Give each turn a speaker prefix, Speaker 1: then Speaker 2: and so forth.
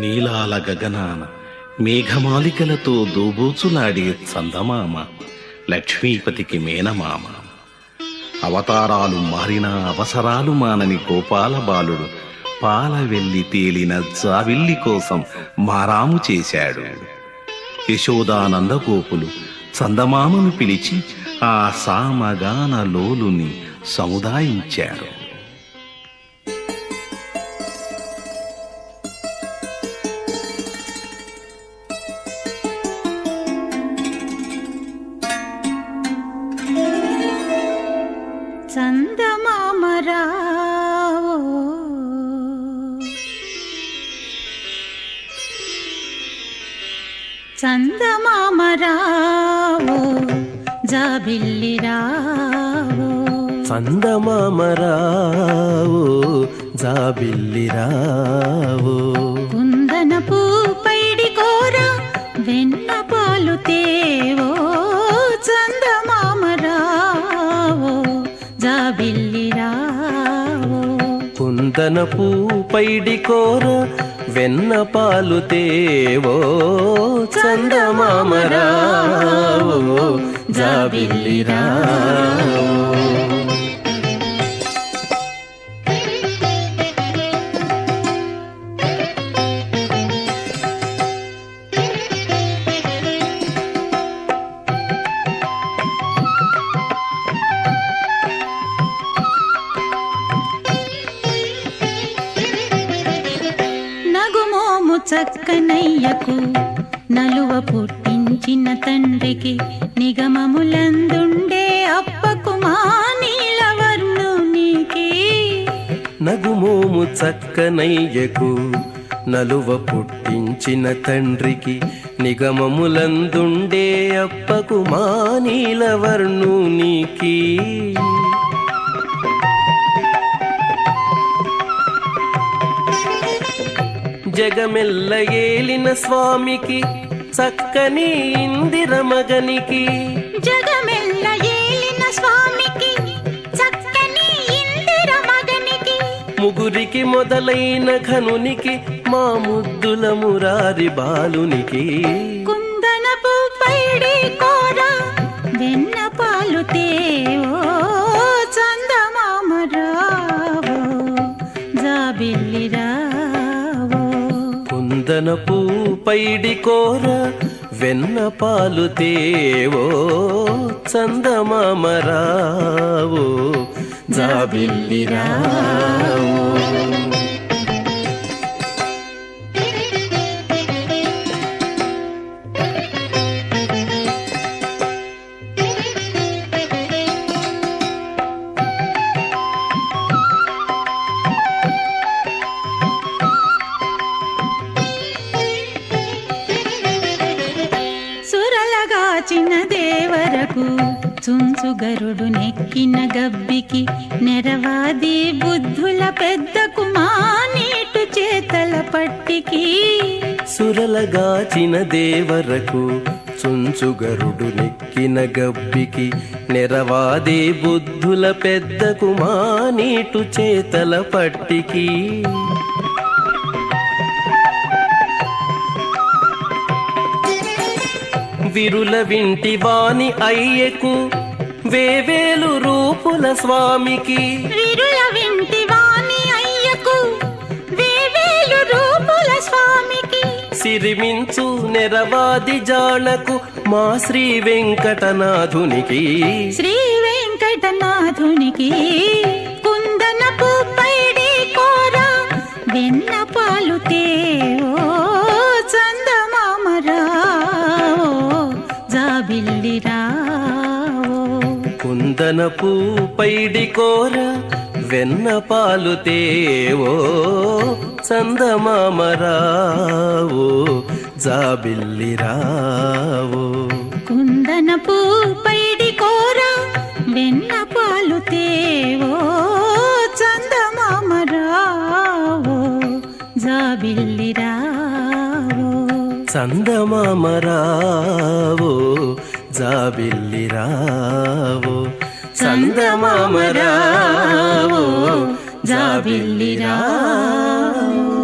Speaker 1: నీలాల గగనాన మేఘమాలికలతో దూబూచులాడే చందమామ లక్ష్మీపతికి మేనమామ. అవతారాలు మారినా అవసరాలు మానని గోపాల బాలుడు పాల వెల్లి తేలిన జావిల్లి కోసం మారాము చేశాడు. యశోదానందగోపులు చందమామను పిలిచి ఆ సామగాన లోలుని సముదాయించారు.
Speaker 2: చందమామరావో చందమామరావో జాబిల్లిరావో
Speaker 3: చందమామరావో జాబిల్లిరావో
Speaker 2: కుందనపు పైడి కోర వెన్న పాలు తేవో చందమామరావో జాబిల్లిరావో
Speaker 3: కుందనపు పైడి కోర వెన్న పాలు తేవో చందమామరావో జాబిల్లిరావో.
Speaker 2: చక్కనయ్యకు నలువ పుట్టించిన తండ్రికి నిగమములందుండే అప్పకు మానీలవర్ణునికి.
Speaker 3: నగుమోము చక్కనయ్యకు నలువ పుట్టించిన తండ్రికి నిగమములందుండే అప్పకు మానీలవర్ణునికి. జగమెల్ల ఏలిన స్వామికి చక్కని ఇందిర మగనికి.
Speaker 2: జగమెల్ల ఏలిన స్వామికి చక్కని ఇందిర మగనికి.
Speaker 3: ముగురికి మొదలైన ఘనునికి మా ముద్దుల మురారి బాలునికి.
Speaker 2: కుందనపు పైడి కోర వెన్న పాలు తేవో చందమామరావో జాబిల్లిరావో.
Speaker 3: కుందనపు పైడి కోర వెన్న పాలు తేవో చందమామరావో జాబిల్లిరావో.
Speaker 2: సురలగాచిన దేవరకు చుంచుగరుడు నెక్కిన గబ్బికి నెరవాది బుద్ధుల పెద్దకు మానీటు చేతల పట్టికి.
Speaker 3: సురలగాచిన దేవరకు చుంచుగరుడు నెక్కిన గబ్బికి నెరవాదే బుద్ధుల పెద్దకు మానీటు చేతల పట్టికి. విరుల వింటి వాణి అయ్యకు వేవేలు రూపుల స్వామికి.
Speaker 2: విరుల వింటి వాణి అయ్యకు వేవేలు రూపుల స్వామికి.
Speaker 3: సిరిమించు నెరవాది జానకు మా శ్రీ వెంకటనాథునికి.
Speaker 2: శ్రీ వెంకటనాథునికి కుందనపు పైడి కోర వెన్న పాలు తేవో చందమామరావో జాబిల్లిరావో.
Speaker 3: కుందనపు పైడి కోర వెన్న పాలు తేవో చందమామరావో జాబిల్లిరావో.
Speaker 2: కుందనపు పైడి కోర వెన్న పాలు తేవో చందమామరావో జాబిల్లిరావో.
Speaker 3: చందమామరావో జాబిల్లిరావో. చందమామరావో జాబిల్లిరావో.